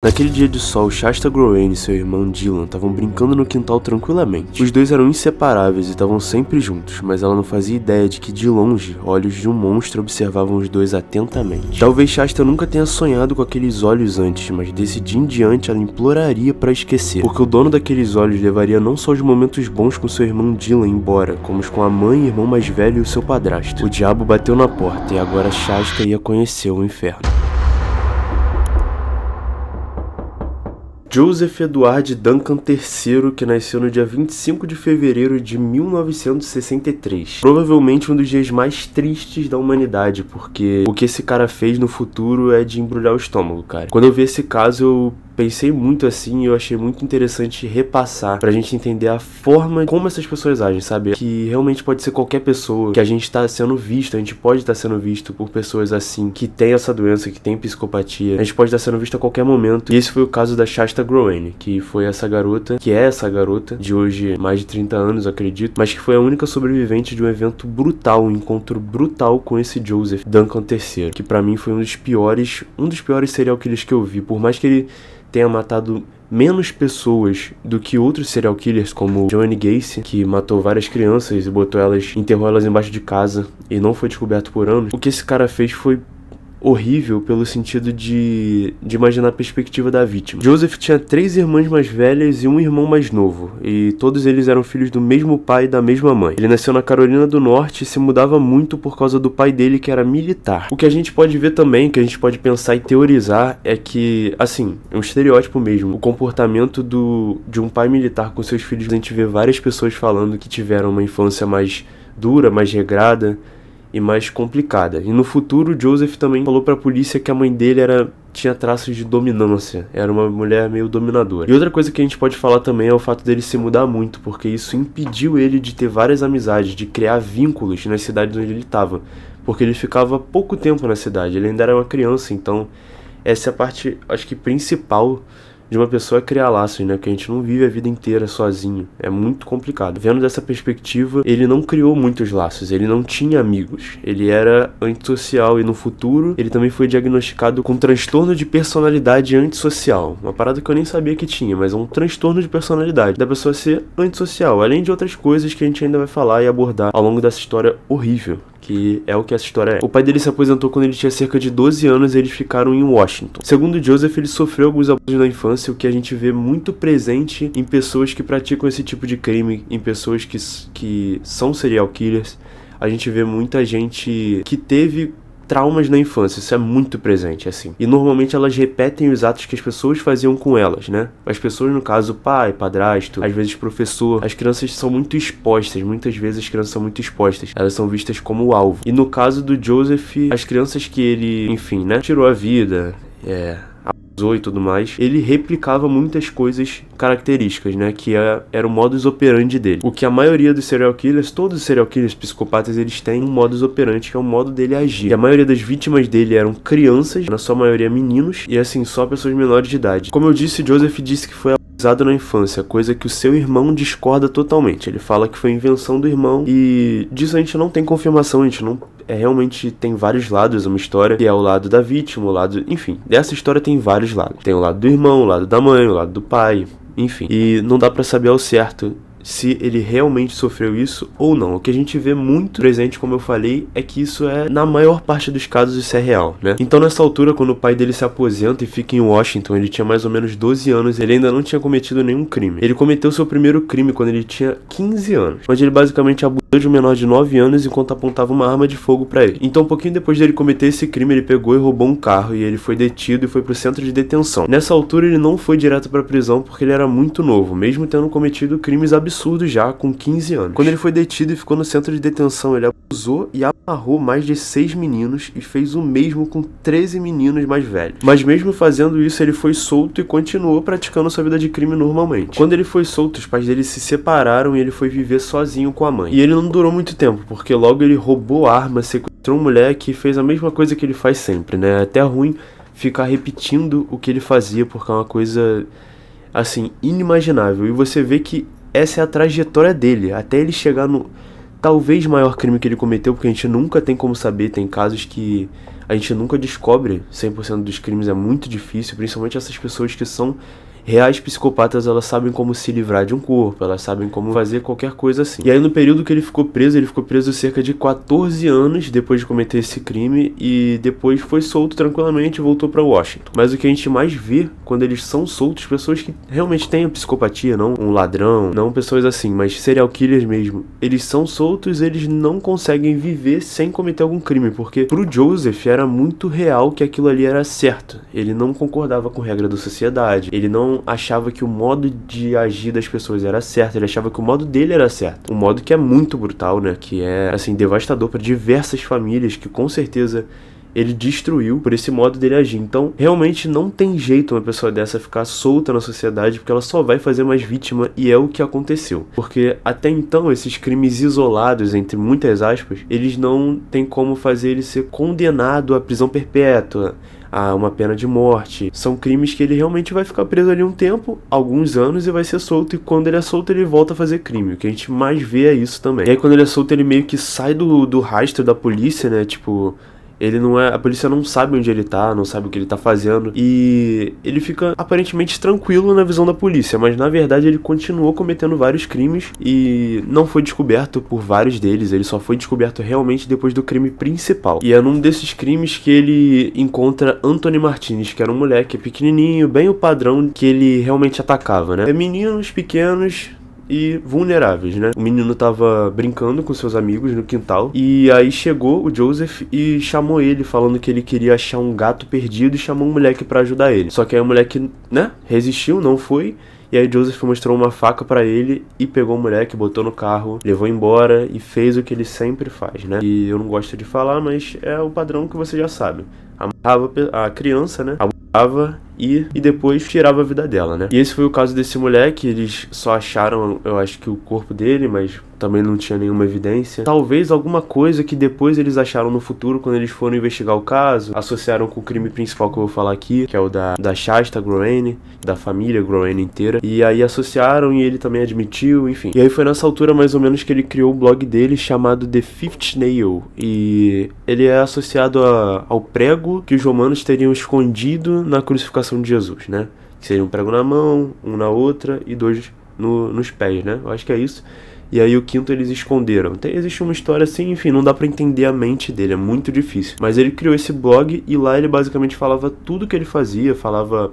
Naquele dia de sol, Shasta Groene e seu irmão Dylan estavam brincando no quintal tranquilamente. Os dois eram inseparáveis e estavam sempre juntos, mas ela não fazia ideia de que de longe, olhos de um monstro observavam os dois atentamente. Talvez Shasta nunca tenha sonhado com aqueles olhos antes, mas desse dia em diante ela imploraria para esquecer, porque o dono daqueles olhos levaria não só os momentos bons com seu irmão Dylan embora, como os com a mãe, irmão mais velho e o seu padrasto. O diabo bateu na porta e agora Shasta ia conhecer o inferno. Joseph Edward Duncan III, que nasceu no dia 25 de fevereiro de 1963. Provavelmente um dos dias mais tristes da humanidade, porque o que esse cara fez no futuro é de embrulhar o estômago, cara. Quando eu vi esse caso, eu pensei muito assim e eu achei muito interessante repassar pra gente entender a forma como essas pessoas agem, sabe? Que realmente pode ser qualquer pessoa, que a gente tá sendo visto, a gente pode estar sendo visto por pessoas assim, que tem essa doença, que tem psicopatia. A gente pode estar sendo visto a qualquer momento. E esse foi o caso da Shasta Groene, que foi essa garota, que é essa garota, de hoje mais de 30 anos, acredito, mas que foi a única sobrevivente de um evento brutal, um encontro brutal com esse Joseph Duncan III, que pra mim foi um dos piores serial killers que eu vi. Por mais que ele tenha matado menos pessoas do que outros serial killers, como Joanne Gacy, que matou várias crianças e enterrou elas embaixo de casa e não foi descoberto por anos. O que esse cara fez foi horrível pelo sentido de imaginar a perspectiva da vítima. Joseph tinha 3 irmãs mais velhas e um irmão mais novo, e todos eles eram filhos do mesmo pai e da mesma mãe. Ele nasceu na Carolina do Norte e se mudava muito por causa do pai dele, que era militar. O que a gente pode ver também, que a gente pode pensar e teorizar, é que, assim, é um estereótipo mesmo, o comportamento de um pai militar com seus filhos. A gente vê várias pessoas falando que tiveram uma infância mais dura, mais regrada e mais complicada. E no futuro, Joseph também falou pra polícia que a mãe dele tinha traços de dominância, era uma mulher meio dominadora. E outra coisa que a gente pode falar também é o fato dele se mudar muito, porque isso impediu ele de ter várias amizades, de criar vínculos nas cidades onde ele estava, porque ele ficava pouco tempo na cidade, ele ainda era uma criança. Então essa é a parte, acho que principal de uma pessoa criar laços, né? Porque a gente não vive a vida inteira sozinho. É muito complicado. Vendo dessa perspectiva, ele não criou muitos laços, ele não tinha amigos. Ele era antissocial e no futuro ele também foi diagnosticado com transtorno de personalidade antissocial. Uma parada que eu nem sabia que tinha, mas é um transtorno de personalidade da pessoa ser antissocial, além de outras coisas que a gente ainda vai falar e abordar ao longo dessa história horrível, que é o que essa história é. O pai dele se aposentou quando ele tinha cerca de 12 anos e eles ficaram em Washington. Segundo Joseph, ele sofreu alguns abusos na infância, o que a gente vê muito presente em pessoas que praticam esse tipo de crime, em pessoas que são serial killers. A gente vê muita gente que teve traumas na infância, isso é muito presente, assim. E normalmente elas repetem os atos que as pessoas faziam com elas, né? As pessoas, no caso, pai, padrasto, às vezes professor. As crianças são muito expostas, muitas vezes as crianças são muito expostas. Elas são vistas como alvo. E no caso do Joseph, as crianças que ele, enfim, né, tirou a vida, abusou e tudo mais, ele replicava muitas coisas características, né, que era o modus operandi dele. O que a maioria dos serial killers, todos os serial killers psicopatas, eles têm um modus operandi, que é o modo dele agir. E a maioria das vítimas dele eram crianças, na sua maioria meninos, e assim, só pessoas menores de idade. Como eu disse, Joseph disse que foi abusado na infância, coisa que o seu irmão discorda totalmente. Ele fala que foi invenção do irmão, e disso a gente não tem confirmação, a gente não realmente tem vários lados, uma história que é o lado da vítima, o lado, enfim, dessa história tem vários lados. Tem o lado do irmão, o lado da mãe, o lado do pai, enfim. E não dá pra saber ao certo se ele realmente sofreu isso ou não. O que a gente vê muito presente, como eu falei, é que isso na maior parte dos casos, isso é real, né? Então nessa altura, quando o pai dele se aposenta e fica em Washington, ele tinha mais ou menos 12 anos, ele ainda não tinha cometido nenhum crime. Ele cometeu seu primeiro crime quando ele tinha 15 anos, onde ele basicamente abusou de um menor de 9 anos enquanto apontava uma arma de fogo pra ele. Então, um pouquinho depois dele cometer esse crime, ele pegou e roubou um carro, e ele foi detido e foi pro centro de detenção. Nessa altura, ele não foi direto pra prisão porque ele era muito novo, mesmo tendo cometido crimes absurdos já com 15 anos. Quando ele foi detido e ficou no centro de detenção, ele abusou e amarrou mais de 6 meninos e fez o mesmo com 13 meninos mais velhos. Mas mesmo fazendo isso, ele foi solto e continuou praticando sua vida de crime normalmente. Quando ele foi solto, os pais dele se separaram e ele foi viver sozinho com a mãe. E ele não durou muito tempo, porque logo ele roubou arma, sequestrou uma mulher, que fez a mesma coisa que ele faz sempre, né? É até ruim ficar repetindo o que ele fazia, porque é uma coisa, assim, inimaginável. E você vê que essa é a trajetória dele, até ele chegar talvez maior crime que ele cometeu, porque a gente nunca tem como saber, tem casos que a gente nunca descobre 100% dos crimes, é muito difícil, principalmente essas pessoas que são reais psicopatas, elas sabem como se livrar de um corpo, elas sabem como fazer qualquer coisa assim. E aí no período que ele ficou preso cerca de 14 anos depois de cometer esse crime, e depois foi solto tranquilamente e voltou pra Washington. Mas o que a gente mais vê quando eles são soltos, pessoas que realmente têm a psicopatia, não um ladrão, não pessoas assim, mas serial killers mesmo, eles são soltos, eles não conseguem viver sem cometer algum crime, porque pro Joseph era muito real que aquilo ali era certo. Ele não concordava com regra da sociedade, ele não achava que o modo de agir das pessoas era certo, ele achava que o modo dele era certo. Um modo que é muito brutal, né? Que é, assim, devastador para diversas famílias, que com certeza ele destruiu por esse modo dele agir. Então, realmente não tem jeito uma pessoa dessa ficar solta na sociedade, porque ela só vai fazer mais vítima, e é o que aconteceu. Porque até então, esses crimes isolados, entre muitas aspas, eles não tem como fazer ele ser condenado à prisão perpétua, a uma pena de morte. São crimes que ele realmente vai ficar preso ali um tempo, alguns anos, e vai ser solto, e quando ele é solto ele volta a fazer crime. O que a gente mais vê é isso também. E aí quando ele é solto ele meio que sai do rastro da polícia, né, tipo... Ele não é... A polícia não sabe onde ele tá, não sabe o que ele tá fazendo. E ele fica aparentemente tranquilo na visão da polícia, mas na verdade ele continuou cometendo vários crimes e não foi descoberto por vários deles. Ele só foi descoberto realmente depois do crime principal. E é num desses crimes que ele encontra Anthony Martinez, que era um moleque pequenininho, bem o padrão que ele realmente atacava, né? É meninos pequenos e vulneráveis, né? O menino tava brincando com seus amigos no quintal, e aí chegou o Joseph e chamou ele, falando que ele queria achar um gato perdido, e chamou um moleque pra ajudar ele. Só que aí o moleque, né, resistiu, não foi, e aí Joseph mostrou uma faca pra ele e pegou o moleque, botou no carro, levou embora e fez o que ele sempre faz, né? E eu não gosto de falar, mas é o padrão que você já sabe. Amarrava a criança, né? Abusava e depois tirava a vida dela, né? E esse foi o caso desse moleque. Eles só acharam, eu acho que o corpo dele, mas também não tinha nenhuma evidência. Talvez alguma coisa que depois eles acharam no futuro, quando eles foram investigar o caso, associaram com o crime principal que eu vou falar aqui, que é o da Shasta Groene, da família Groene inteira. E aí associaram e ele também admitiu, enfim. E aí foi nessa altura mais ou menos que ele criou o blog dele chamado The Fifth Nail. E ele é associado ao prego que os romanos teriam escondido na crucificação de Jesus, né? Que seria um prego na mão, um na outra e dois nos pés, né? Eu acho que é isso. E aí o quinto eles esconderam. Existe uma história assim, enfim, não dá pra entender a mente dele, é muito difícil. Mas ele criou esse blog e lá ele basicamente falava tudo que ele fazia,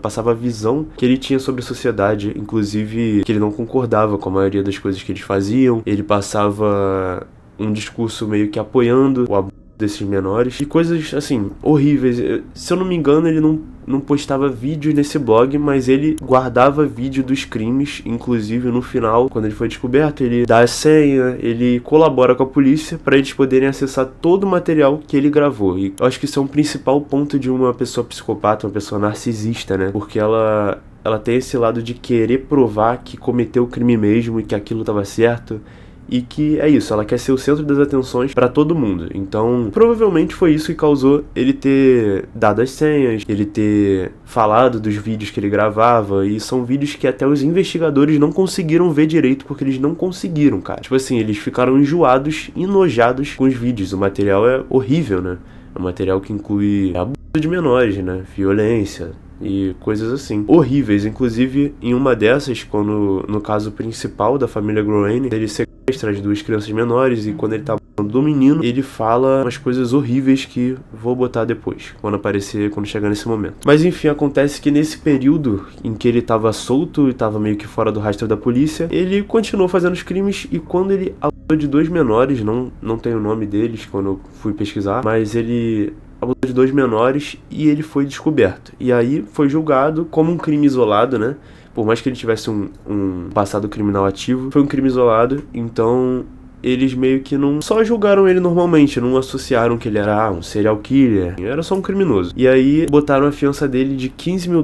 passava a visão que ele tinha sobre a sociedade, inclusive que ele não concordava com a maioria das coisas que eles faziam. Ele passava um discurso meio que apoiando o abuso desses menores e coisas assim horríveis. Se eu não me engano, ele não postava vídeos nesse blog, mas ele guardava vídeo dos crimes. Inclusive no final, quando ele foi descoberto, ele dá a senha, ele colabora com a polícia para eles poderem acessar todo o material que ele gravou. E eu acho que isso é um principal ponto de uma pessoa psicopata, uma pessoa narcisista, né? Porque ela tem esse lado de querer provar que cometeu o crime mesmo e que aquilo estava certo. E que é isso, ela quer ser o centro das atenções pra todo mundo. Então, provavelmente foi isso que causou ele ter dado as senhas, ele ter falado dos vídeos que ele gravava. E são vídeos que até os investigadores não conseguiram ver direito, porque eles não conseguiram, cara. Tipo assim, eles ficaram enjoados, enojados com os vídeos. O material é horrível, né? É um material que inclui abuso de menores, né? Violência e coisas assim, horríveis. Inclusive, em uma dessas, quando no caso principal da família Groene, ele sequestra as duas crianças menores, e quando ele tá falando do menino, ele fala umas coisas horríveis que vou botar depois, quando chegar nesse momento. Mas enfim, acontece que nesse período em que ele tava solto e tava meio que fora do rastro da polícia, ele continuou fazendo os crimes, e quando ele abusou de dois menores, não tem o nome deles quando eu fui pesquisar, mas ele abusou de dois menores e ele foi descoberto. E aí foi julgado como um crime isolado, né? Por mais que ele tivesse um passado criminal ativo, foi um crime isolado. Então eles meio que não só julgaram ele normalmente, não associaram que ele era um serial killer, era só um criminoso. E aí botaram a fiança dele de $15 mil,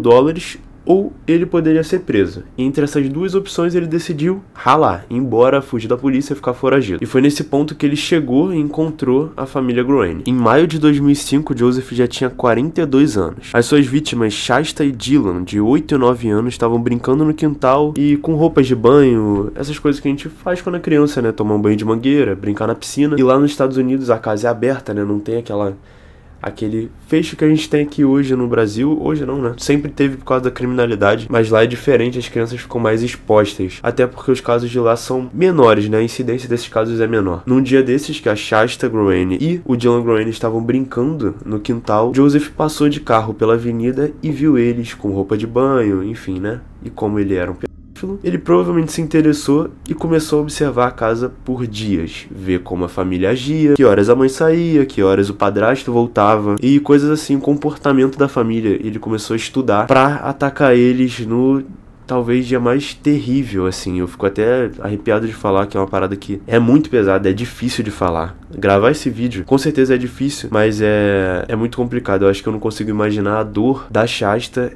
ou ele poderia ser preso. E entre essas duas opções ele decidiu ralar, ir embora, fugir da polícia e ficar foragido. E foi nesse ponto que ele chegou e encontrou a família Groening. Em maio de 2005, Joseph já tinha 42 anos. As suas vítimas, Shasta e Dylan, de 8 e 9 anos, estavam brincando no quintal e com roupas de banho, essas coisas que a gente faz quando é criança, né? Tomar um banho de mangueira, brincar na piscina. E lá nos Estados Unidos a casa é aberta, né? Não tem aquele fecho que a gente tem aqui hoje no Brasil. Hoje não, né? Sempre teve por causa da criminalidade, mas lá é diferente, as crianças ficam mais expostas. Até porque os casos de lá são menores, né? A incidência desses casos é menor. Num dia desses que a Shasta Groening e o Dylan Groening estavam brincando no quintal, Joseph passou de carro pela avenida e viu eles com roupa de banho, enfim, né? E como ele era um ele provavelmente se interessou e começou a observar a casa por dias, ver como a família agia, que horas a mãe saía, que horas o padrasto voltava e coisas assim, o comportamento da família. Ele começou a estudar pra atacar eles no talvez dia mais terrível, assim. Eu fico até arrepiado de falar, que é uma parada que é muito pesada, é difícil de falar. Gravar esse vídeo, com certeza é difícil, mas é muito complicado. Eu acho que eu não consigo imaginar a dor da Shasta,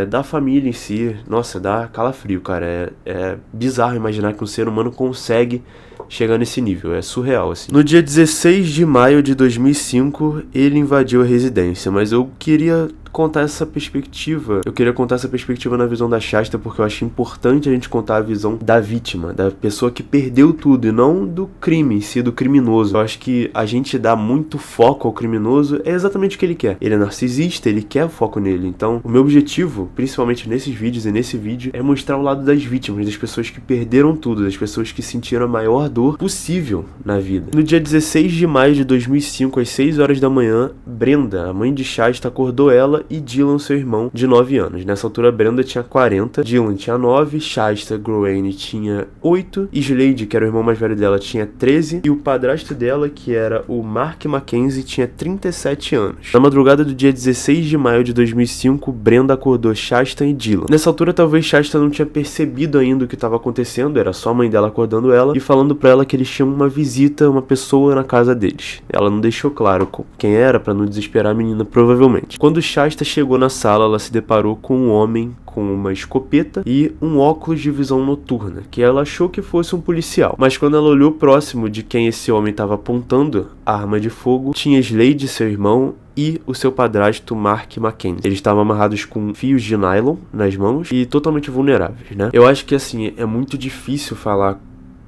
da família em si. Nossa, dá calafrio, cara. É bizarro imaginar que um ser humano consegue chegar nesse nível, é surreal, assim. No dia 16 de maio de 2005, ele invadiu a residência, mas eu queria contar essa perspectiva. Eu queria contar essa perspectiva na visão da Shasta, porque eu acho importante a gente contar a visão da vítima, da pessoa que perdeu tudo, e não do crime em si, do criminoso. Eu acho que a gente dá muito foco ao criminoso, é exatamente o que ele quer. Ele é narcisista, ele quer o foco nele. Então, o meu objetivo, principalmente nesses vídeos e nesse vídeo, é mostrar o lado das vítimas, das pessoas que perderam tudo, das pessoas que sentiram a maior dor possível na vida. No dia 16 de maio de 2005, às 6 horas da manhã, Brenda, a mãe de Shasta, acordou ela e Dylan, seu irmão, de 9 anos. Nessa altura, Brenda tinha 40, Dylan tinha 9, Shasta Groening tinha 8, Slade, que era o irmão mais velho dela, tinha 13, e o padrasto dela, que era o Mark Mackenzie, tinha 37 anos. Na madrugada do dia 16 de maio de 2005, Brenda acordou Shasta e Dylan. Nessa altura, talvez Shasta não tinha percebido ainda o que estava acontecendo, era só a mãe dela acordando ela e falando pra ela que eles tinham uma visita, uma pessoa na casa deles. Ela não deixou claro quem era pra não desesperar a menina, provavelmente. Quando Shasta chegou na sala, ela se deparou com um homem com uma escopeta e um óculos de visão noturna, que ela achou que fosse um policial. Mas quando ela olhou próximo de quem esse homem estava apontando a arma de fogo, tinha Slade, seu irmão, e o seu padrasto Mark Mackenzie. Eles estavam amarrados com fios de nylon nas mãos e totalmente vulneráveis, né? Eu acho que, assim, é muito difícil falar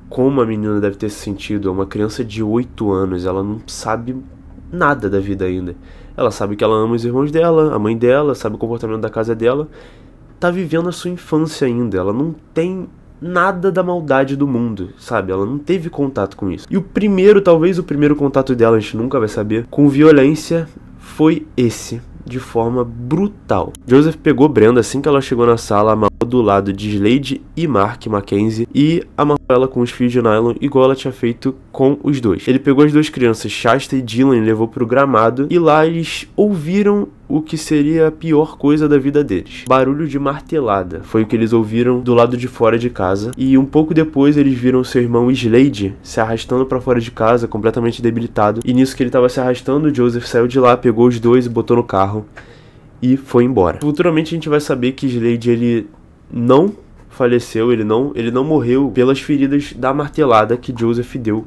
como a menina deve ter se sentido. É uma criança de 8 anos, ela não sabe nada da vida ainda. Ela sabe que ela ama os irmãos dela, a mãe dela, sabe o comportamento da casa dela. Tá vivendo a sua infância ainda, ela não tem nada da maldade do mundo, sabe? Ela não teve contato com isso. E talvez o primeiro contato dela, a gente nunca vai saber, com violência foi esse, de forma brutal. Joseph pegou Brenda assim que ela chegou na sala, amarrou do lado de Slade e Mark Mackenzie e amarrou ela com os fios de nylon, igual ela tinha feito com os dois. Ele pegou as duas crianças, Shasta e Dylan, e levou pro gramado, e lá eles ouviram o que seria a pior coisa da vida deles. Barulho de martelada. Foi o que eles ouviram do lado de fora de casa. E um pouco depois eles viram seu irmão Slade se arrastando pra fora de casa, completamente debilitado. E nisso que ele tava se arrastando, Joseph saiu de lá, pegou os dois e botou no carro e foi embora. Futuramente a gente vai saber que Slade, ele não faleceu, ele não morreu pelas feridas da martelada que Joseph deu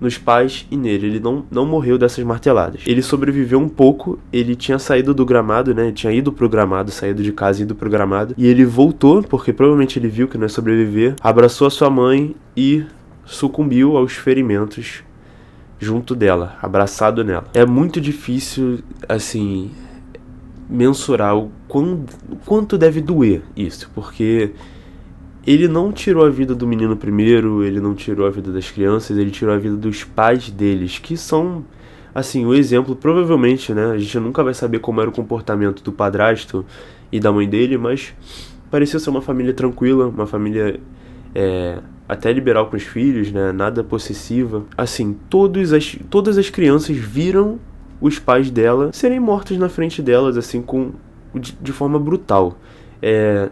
nos pais e nele. Ele não morreu dessas marteladas. Ele sobreviveu um pouco, ele tinha saído do gramado, né? Ele tinha ido pro gramado, saído de casa e ido pro gramado. E ele voltou, porque provavelmente ele viu que não ia sobreviver, abraçou a sua mãe e sucumbiu aos ferimentos junto dela, abraçado nela. É muito difícil, assim, mensurar o quanto deve doer isso, porque ele não tirou a vida do menino primeiro, ele não tirou a vida das crianças, ele tirou a vida dos pais deles, que são, assim, o exemplo, provavelmente, né, a gente nunca vai saber como era o comportamento do padrasto e da mãe dele, mas parecia ser uma família tranquila, uma família até liberal com os filhos, né, nada possessiva. Assim, todas as crianças viram os pais dela serem mortos na frente delas, assim, de forma brutal.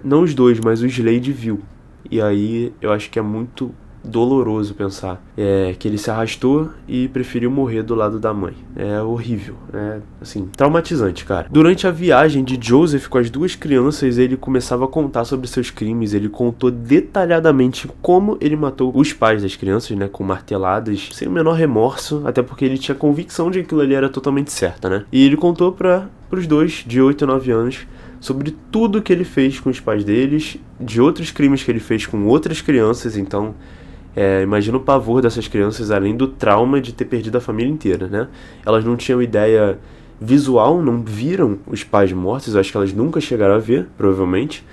Não os dois, mas o Slade viu. E aí eu acho que é muito doloroso pensar. Que ele se arrastou e preferiu morrer do lado da mãe. É horrível, assim, traumatizante, cara. Durante a viagem de Joseph com as duas crianças, ele começava a contar sobre seus crimes. Ele contou detalhadamente como ele matou os pais das crianças, né, com marteladas, sem o menor remorso, até porque ele tinha convicção de que aquilo ali era totalmente certo, né. E ele contou pros dois, de 8 e 9 anos, sobre tudo que ele fez com os pais deles, de outros crimes que ele fez com outras crianças. Então, imagina o pavor dessas crianças, além do trauma de ter perdido a família inteira, né? Elas não tinham ideia visual, não viram os pais mortos, eu acho que elas nunca chegaram a ver, provavelmente,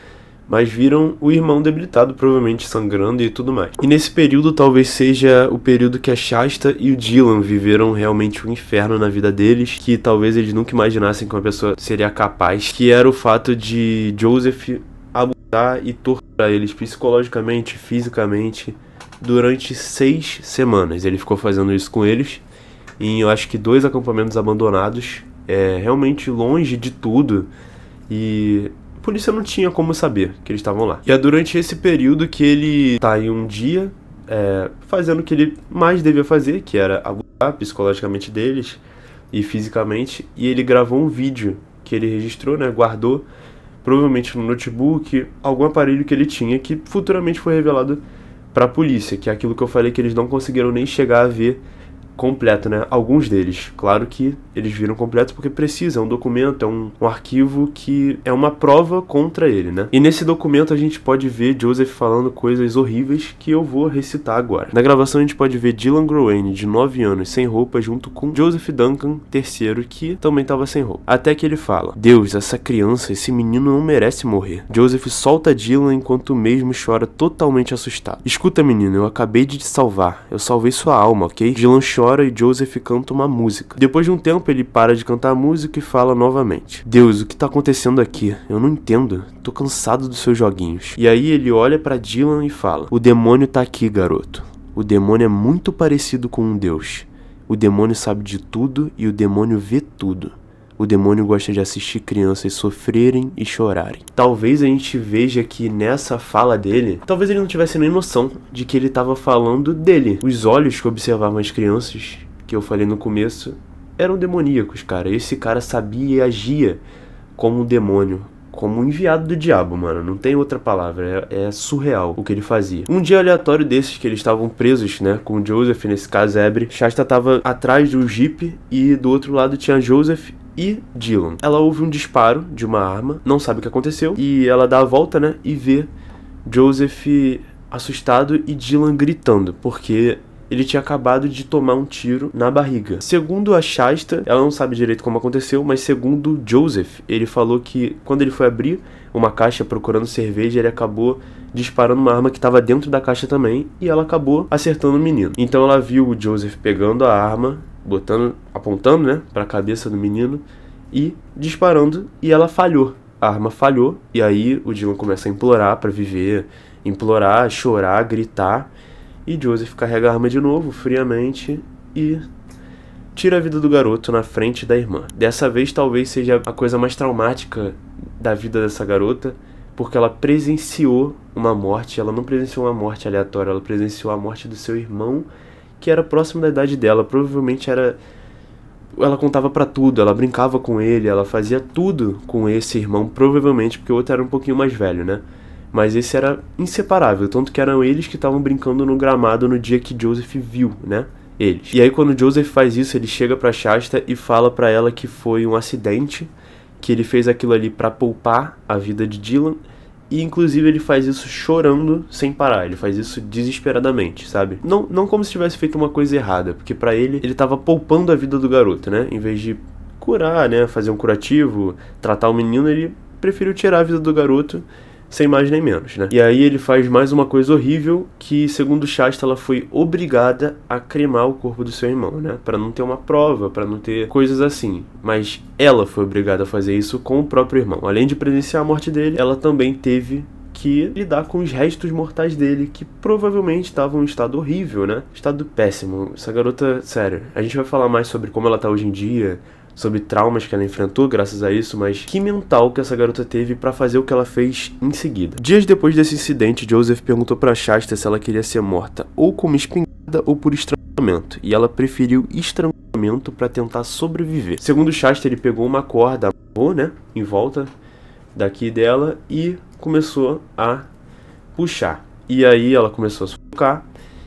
mas viram o irmão debilitado, provavelmente sangrando e tudo mais. E nesse período talvez seja o período que a Shasta e o Dylan viveram realmente um inferno na vida deles, que talvez eles nunca imaginassem que uma pessoa seria capaz, que era o fato de Joseph abusar e torturar eles psicologicamente, fisicamente, durante 6 semanas. Ele ficou fazendo isso com eles em, eu acho que 2 acampamentos abandonados, realmente longe de tudo, e a polícia não tinha como saber que eles estavam lá. E é durante esse período que ele tá em um dia fazendo o que ele mais devia fazer, que era abusar psicologicamente deles e fisicamente, e ele gravou um vídeo que ele registrou, né, guardou, provavelmente no notebook, algum aparelho que ele tinha, que futuramente foi revelado pra polícia, que é aquilo que eu falei que eles não conseguiram nem chegar a ver completo, né? Alguns deles, claro que eles viram completo porque precisa, é um documento, é um arquivo que é uma prova contra ele, né? E nesse documento a gente pode ver Joseph falando coisas horríveis que eu vou recitar agora. Na gravação a gente pode ver Dylan Groene, de 9 anos, sem roupa, junto com Joseph Duncan, terceiro, que também estava sem roupa. Até que ele fala: Deus, essa criança, esse menino não merece morrer. Joseph solta Dylan enquanto o mesmo chora totalmente assustado. Escuta, menino, eu acabei de te salvar. Eu salvei sua alma, ok? Dylan chora e Joseph canta uma música. Depois de um tempo ele para de cantar a música e fala novamente: Deus, o que tá acontecendo aqui? Eu não entendo. Tô cansado dos seus joguinhos. E aí ele olha pra Dylan e fala: o demônio tá aqui, garoto. O demônio é muito parecido com um Deus. O demônio sabe de tudo e o demônio vê tudo. O demônio gosta de assistir crianças sofrerem e chorarem. Talvez a gente veja que nessa fala dele, talvez ele não tivesse nem noção de que ele estava falando dele. Os olhos que observavam as crianças, que eu falei no começo, eram demoníacos, cara. Esse cara sabia e agia como um demônio, como um enviado do diabo, mano. Não tem outra palavra. É surreal o que ele fazia. Um dia aleatório desses, que eles estavam presos, né, com o Joseph, nesse casebre, Shasta tava atrás do Jeep e do outro lado tinha Joseph e Dylan. Ela ouve um disparo de uma arma, não sabe o que aconteceu, e ela dá a volta, né, e vê Joseph assustado e Dylan gritando, porque ele tinha acabado de tomar um tiro na barriga. Segundo a Shasta, ela não sabe direito como aconteceu, mas segundo Joseph, ele falou que quando ele foi abrir uma caixa procurando cerveja, ele acabou disparando uma arma que estava dentro da caixa também, e ela acabou acertando o menino. Então ela viu o Joseph pegando a arma, apontando, né, para a cabeça do menino e disparando, e ela falhou. A arma falhou, e aí o Dylan começa a implorar para viver, implorar, chorar, gritar, e Joseph carrega a arma de novo, friamente, e tira a vida do garoto na frente da irmã. Dessa vez talvez seja a coisa mais traumática da vida dessa garota, porque ela presenciou uma morte. Ela não presenciou uma morte aleatória, ela presenciou a morte do seu irmão, que era próximo da idade dela. Provavelmente ela contava pra tudo, ela brincava com ele, ela fazia tudo com esse irmão, provavelmente porque o outro era um pouquinho mais velho, né? Mas esse era inseparável, tanto que eram eles que estavam brincando no gramado no dia que Joseph viu, né? Eles. E aí quando Joseph faz isso, ele chega pra Shasta e fala pra ela que foi um acidente, que ele fez aquilo ali pra poupar a vida de Dylan, e inclusive ele faz isso chorando sem parar, ele faz isso desesperadamente, sabe? Não como se tivesse feito uma coisa errada, porque pra ele tava poupando a vida do garoto, né? Em vez de curar, né, fazer um curativo, tratar o menino, ele preferiu tirar a vida do garoto sem mais nem menos, né? E aí ele faz mais uma coisa horrível, que segundo Shasta ela foi obrigada a cremar o corpo do seu irmão, né? Pra não ter uma prova, pra não ter coisas assim. Mas ela foi obrigada a fazer isso com o próprio irmão. Além de presenciar a morte dele, ela também teve que lidar com os restos mortais dele, que provavelmente estavam em estado horrível, né? Estado péssimo. Essa garota, sério, a gente vai falar mais sobre como ela tá hoje em dia, sobre traumas que ela enfrentou graças a isso, mas que mental que essa garota teve pra fazer o que ela fez em seguida. Dias depois desse incidente, Joseph perguntou pra Shasta se ela queria ser morta ou como espingarda ou por estrangulamento, e ela preferiu estrangulamento pra tentar sobreviver. Segundo Shasta, ele pegou uma corda, amarrou, né, em volta daqui dela e começou a puxar. E aí ela começou a sufocar.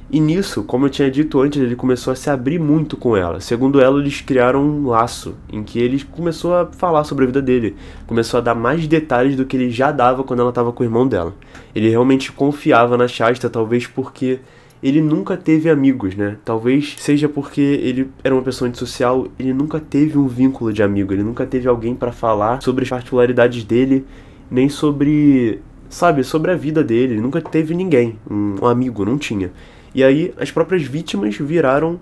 E nisso, como eu tinha dito antes, ele começou a se abrir muito com ela. Segundo ela, eles criaram um laço em que ele começou a falar sobre a vida dele. Começou a dar mais detalhes do que ele já dava quando ela estava com o irmão dela. Ele realmente confiava na Shasta, talvez porque ele nunca teve amigos, né? Talvez seja porque ele era uma pessoa antissocial, ele nunca teve um vínculo de amigo. Ele nunca teve alguém para falar sobre as particularidades dele, nem sobre, sabe, sobre a vida dele. Ele nunca teve ninguém, um amigo, não tinha. E aí as próprias vítimas viraram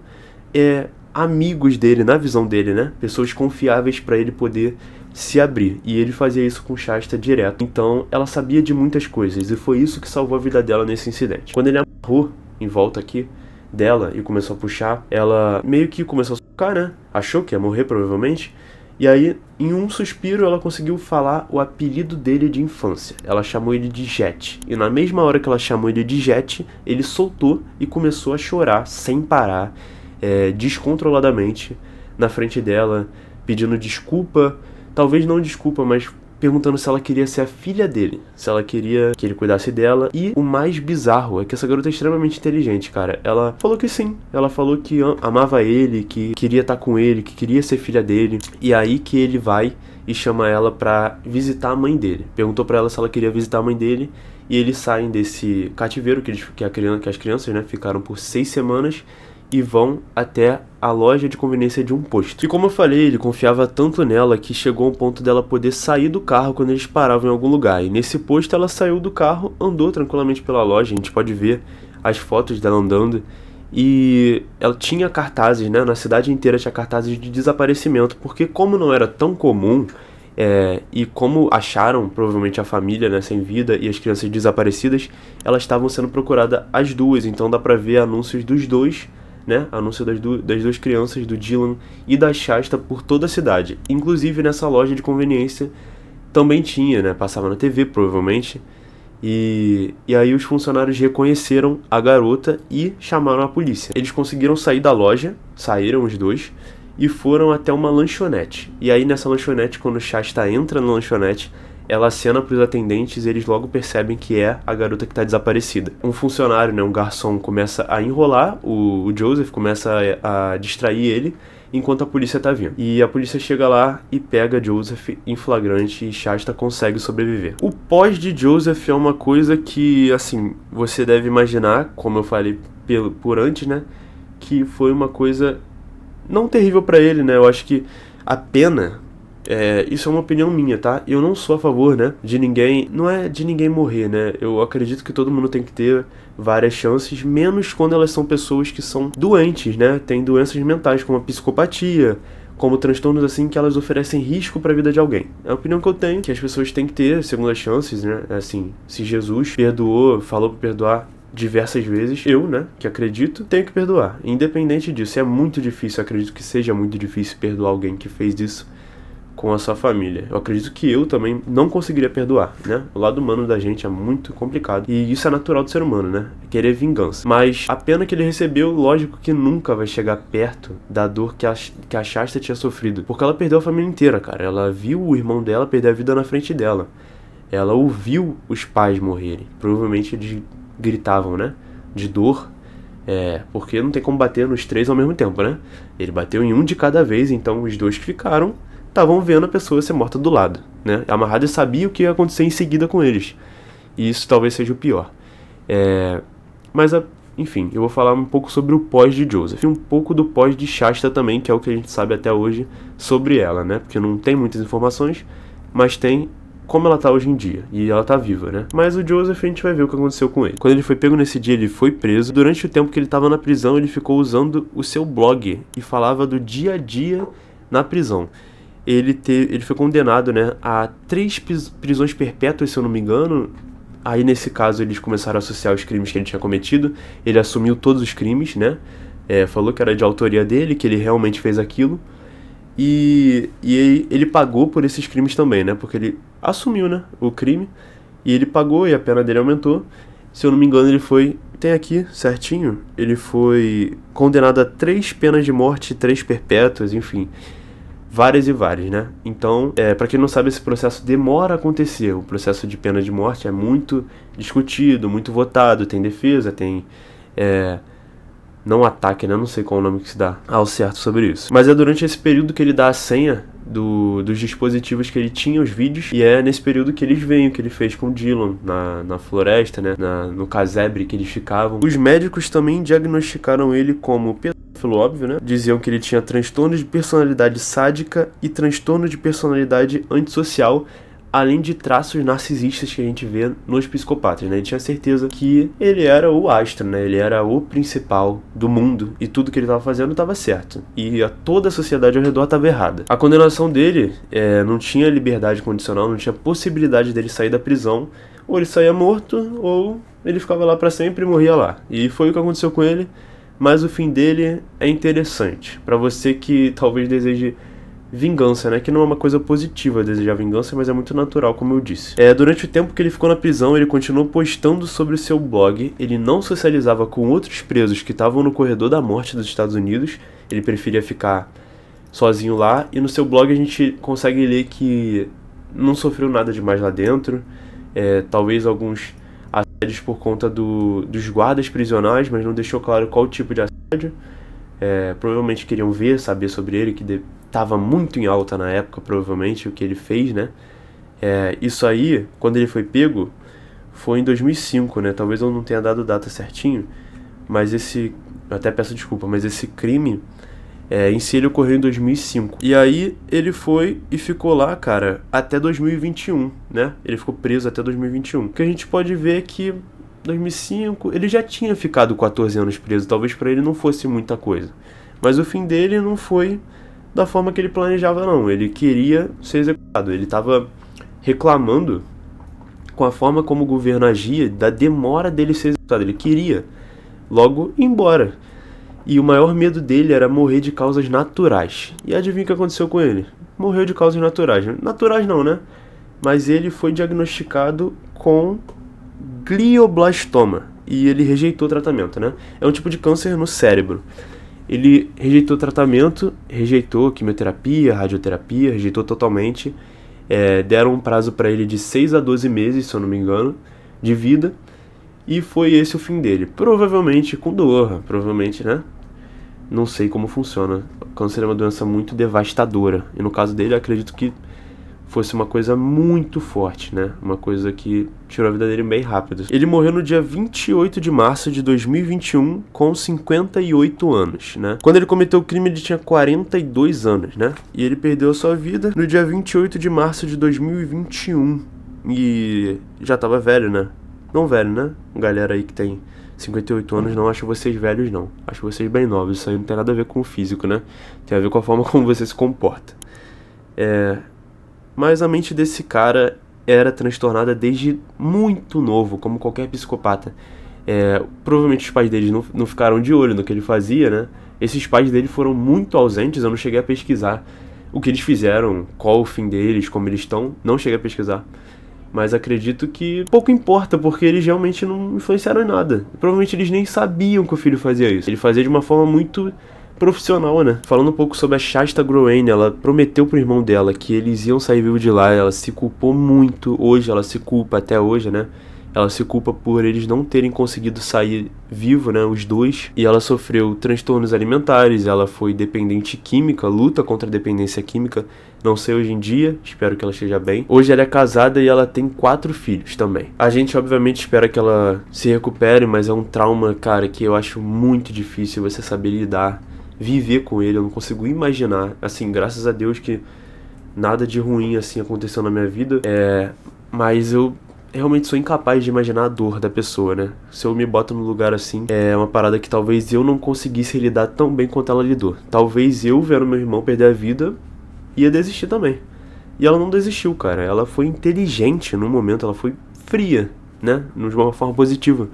amigos dele, na visão dele, né? Pessoas confiáveis para ele poder se abrir. E ele fazia isso com Shasta direto. Então ela sabia de muitas coisas e foi isso que salvou a vida dela nesse incidente. Quando ele amarrou em volta aqui dela e começou a puxar, ela meio que começou a sufocar, né? Achou que ia morrer provavelmente. E aí, em um suspiro, ela conseguiu falar o apelido dele de infância. Ela chamou ele de Jet. E na mesma hora que ela chamou ele de Jet, ele soltou e começou a chorar sem parar, descontroladamente, na frente dela, pedindo desculpa. Talvez não desculpa, mas perguntando se ela queria ser a filha dele, se ela queria que ele cuidasse dela. E o mais bizarro é que essa garota é extremamente inteligente, cara. Ela falou que sim, ela falou que amava ele, que queria estar com ele, que queria ser filha dele. E aí que ele vai e chama ela pra visitar a mãe dele. Perguntou pra ela se ela queria visitar a mãe dele. E eles saem desse cativeiro que as crianças, né, ficaram por 6 semanas. E vão até a loja de conveniência de um posto. E como eu falei, ele confiava tanto nela que chegou ao ponto dela poder sair do carro quando eles paravam em algum lugar. E nesse posto ela saiu do carro, andou tranquilamente pela loja, a gente pode ver as fotos dela andando. E ela tinha cartazes, né, na cidade inteira tinha cartazes de desaparecimento, porque como não era tão comum, e como acharam provavelmente a família, né, sem vida e as crianças desaparecidas, elas estavam sendo procuradas as duas, então dá pra ver anúncios dos dois, né, anúncio das duas crianças, do Dylan e da Shasta, por toda a cidade. Inclusive nessa loja de conveniência também tinha, né, passava na TV provavelmente. E aí os funcionários reconheceram a garota e chamaram a polícia. Eles conseguiram sair da loja, saíram os dois e foram até uma lanchonete. E aí nessa lanchonete, quando Shasta entra na lanchonete, ela acena para os atendentes e eles logo percebem que é a garota que está desaparecida. Um funcionário, né, um garçom, começa a enrolar o Joseph, começa a distrair ele, enquanto a polícia tá vindo. E a polícia chega lá e pega Joseph em flagrante e Shasta consegue sobreviver. O pós de Joseph é uma coisa que, assim, você deve imaginar, como eu falei por antes, né, que foi uma coisa não terrível pra ele, né. Eu acho que a pena... isso é uma opinião minha, tá? Eu não sou a favor, né, de ninguém... Não é de ninguém morrer, né? Eu acredito que todo mundo tem que ter várias chances, menos quando elas são pessoas que são doentes, né? Tem doenças mentais, como a psicopatia, como transtornos assim que elas oferecem risco pra vida de alguém. É a opinião que eu tenho, que as pessoas têm que ter segundas chances, né? Assim, se Jesus perdoou, falou pra perdoar diversas vezes, eu, né, que acredito, tenho que perdoar. Independente disso, é muito difícil, eu acredito que seja muito difícil perdoar alguém que fez isso com a sua família. Eu acredito que eu também não conseguiria perdoar, né? O lado humano da gente é muito complicado. E isso é natural do ser humano, né? Querer vingança. Mas a pena que ele recebeu, lógico que nunca vai chegar perto da dor que a Shasta tinha sofrido. Porque ela perdeu a família inteira, cara. Ela viu o irmão dela perder a vida na frente dela. Ela ouviu os pais morrerem. Provavelmente eles gritavam, né, de dor. Porque não tem como bater nos 3 ao mesmo tempo, né? Ele bateu em um de cada vez, então os 2 que ficaram estavam vendo a pessoa ser morta do lado, né? Amarrado, e sabia o que ia acontecer em seguida com eles. E isso talvez seja o pior. Enfim, eu vou falar um pouco sobre o pós de Joseph. E um pouco do pós de Shasta também, que é o que a gente sabe até hoje sobre ela, né? Porque não tem muitas informações, mas tem como ela tá hoje em dia. E ela tá viva, né? Mas o Joseph, a gente vai ver o que aconteceu com ele. Quando ele foi pego nesse dia, ele foi preso. Durante o tempo que ele tava na prisão, ele ficou usando o seu blog e falava do dia a dia na prisão. Ele foi condenado, né, a 3 prisões perpétuas, se eu não me engano. Aí nesse caso eles começaram a associar os crimes que ele tinha cometido. Ele assumiu todos os crimes, né? Falou que era de autoria dele, que ele realmente fez aquilo. E ele pagou por esses crimes também, né? Porque ele assumiu, né, o crime. E ele pagou e a pena dele aumentou. Se eu não me engano, ele foi... Tem aqui, certinho. Ele foi condenado a 3 penas de morte, 3 perpétuas, enfim. Várias e várias, né? Então, pra quem não sabe, esse processo demora a acontecer. O processo de pena de morte é muito discutido, muito votado. Tem defesa, tem... não ataque, né? Não sei qual o nome que se dá ao certo sobre isso. Mas é durante esse período que ele dá a senha dos dispositivos que ele tinha, os vídeos. E é nesse período que eles veem o que ele fez com o Dylan na floresta, né? No casebre que eles ficavam. Os médicos também diagnosticaram ele como pedófilo, óbvio, né? Diziam que ele tinha transtorno de personalidade sádica e transtorno de personalidade antissocial, além de traços narcisistas que a gente vê nos psicopatas, né? Ele tinha certeza que ele era o astro, né? Ele era o principal do mundo e tudo que ele estava fazendo estava certo. E toda a sociedade ao redor estava errada. A condenação dele não tinha liberdade condicional, não tinha possibilidade dele sair da prisão. Ou ele saía morto, ou ele ficava lá para sempre e morria lá. E foi o que aconteceu com ele, mas o fim dele é interessante. Para você que talvez deseje vingança, né? Que não é uma coisa positiva desejar vingança, mas é muito natural, como eu disse. Durante o tempo que ele ficou na prisão, ele continuou postando sobre o seu blog. Ele não socializava com outros presos que estavam no corredor da morte dos Estados Unidos. Ele preferia ficar sozinho lá. E no seu blog a gente consegue ler que não sofreu nada demais lá dentro. Talvez alguns assédios por conta dos guardas prisionais, mas não deixou claro qual tipo de assédio. Provavelmente queriam saber sobre ele, que estava muito em alta na época, provavelmente, o que ele fez, né? Isso aí, quando ele foi pego, foi em 2005, né? Talvez eu não tenha dado data certinho, mas eu até peço desculpa, mas esse crime em si ele ocorreu em 2005. E aí ele foi e ficou lá, cara, até 2021, né? Ele ficou preso até 2021. O que a gente pode ver é que 2005, ele já tinha ficado 14 anos preso, talvez pra ele não fosse muita coisa. Mas o fim dele não foi da forma que ele planejava, não. Ele queria ser executado. Ele estava reclamando com a forma como o governo agia, da demora dele ser executado. Ele queria logo ir embora. E o maior medo dele era morrer de causas naturais. E adivinha o que aconteceu com ele? Morreu de causas naturais. Naturais não, né? Mas ele foi diagnosticado com glioblastoma. E ele rejeitou o tratamento, né? É um tipo de câncer no cérebro. Ele rejeitou o tratamento, rejeitou quimioterapia, radioterapia, rejeitou totalmente. Deram um prazo para ele de 6 a 12 meses, se eu não me engano, de vida. E foi esse o fim dele. Provavelmente com dor, provavelmente, né? Não sei como funciona. O câncer é uma doença muito devastadora. E no caso dele, eu acredito que fosse uma coisa muito forte, né? Uma coisa que tirou a vida dele bem rápido. Ele morreu no dia 28 de março de 2021, com 58 anos, né? Quando ele cometeu o crime, ele tinha 42 anos, né? E ele perdeu a sua vida no dia 28 de março de 2021. E já tava velho, né? Não velho, né? Galera aí que tem 58 anos, não acho vocês velhos, não. Acho vocês bem novos. Isso aí não tem nada a ver com o físico, né? Tem a ver com a forma como você se comporta. Mas a mente desse cara era transtornada desde muito novo, como qualquer psicopata. Provavelmente os pais dele não ficaram de olho no que ele fazia, né? Esses pais dele foram muito ausentes, eu não cheguei a pesquisar o que eles fizeram, qual o fim deles, como eles estão, não cheguei a pesquisar. Mas acredito que pouco importa, porque eles realmente não influenciaram em nada. Provavelmente eles nem sabiam que o filho fazia isso. Ele fazia de uma forma muito profissional, né? Falando um pouco sobre a Shasta Groene, ela prometeu pro irmão dela que eles iam sair vivos de lá, ela se culpou muito, hoje ela se culpa até hoje, né? Ela se culpa por eles não terem conseguido sair vivo, né, os dois. E ela sofreu transtornos alimentares, ela foi dependente química, luta contra a dependência química. Não sei hoje em dia, espero que ela esteja bem. Hoje ela é casada e ela tem 4 filhos também. A gente obviamente espera que ela se recupere, mas é um trauma, cara, que eu acho muito difícil você saber lidar, viver com ele. Eu não consigo imaginar, assim, graças a Deus que nada de ruim assim aconteceu na minha vida. Mas eu realmente sou incapaz de imaginar a dor da pessoa, né? Se eu me boto no lugar assim, é uma parada que talvez eu não conseguisse lidar tão bem quanto ela lidou. Talvez eu, vendo meu irmão perder a vida, ia desistir também. E ela não desistiu, cara. Ela foi inteligente no momento, ela foi fria, né? De uma forma positiva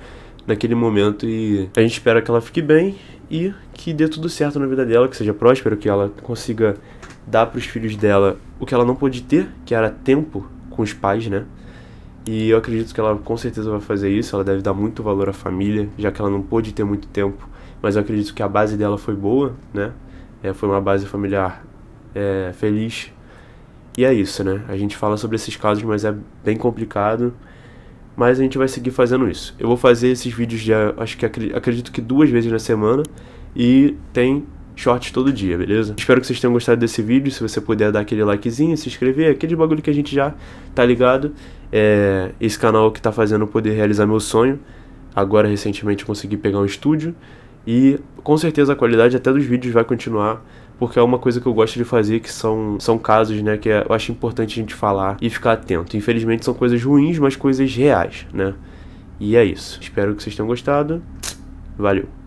naquele momento. E a gente espera que ela fique bem e que dê tudo certo na vida dela, que seja próspero, que ela consiga dar pros filhos dela o que ela não pôde ter, que era tempo com os pais, né? E eu acredito que ela com certeza vai fazer isso. Ela deve dar muito valor à família, já que ela não pôde ter muito tempo. Mas eu acredito que a base dela foi boa, né? Foi uma base familiar feliz. E é isso, né? A gente fala sobre esses casos, mas é bem complicado. Mas a gente vai seguir fazendo isso. Eu vou fazer esses vídeos acredito que 2 vezes na semana. E tem shorts todo dia, beleza? Espero que vocês tenham gostado desse vídeo. Se você puder dar aquele likezinho, se inscrever, aquele bagulho que a gente já tá ligado. Esse canal que tá fazendo eu poder realizar meu sonho. Agora, recentemente, consegui pegar um estúdio. E com certeza a qualidade até dos vídeos vai continuar, porque é uma coisa que eu gosto de fazer, que são casos, né, que eu acho importante a gente falar e ficar atento. Infelizmente são coisas ruins, mas coisas reais, né? E é isso. Espero que vocês tenham gostado. Valeu.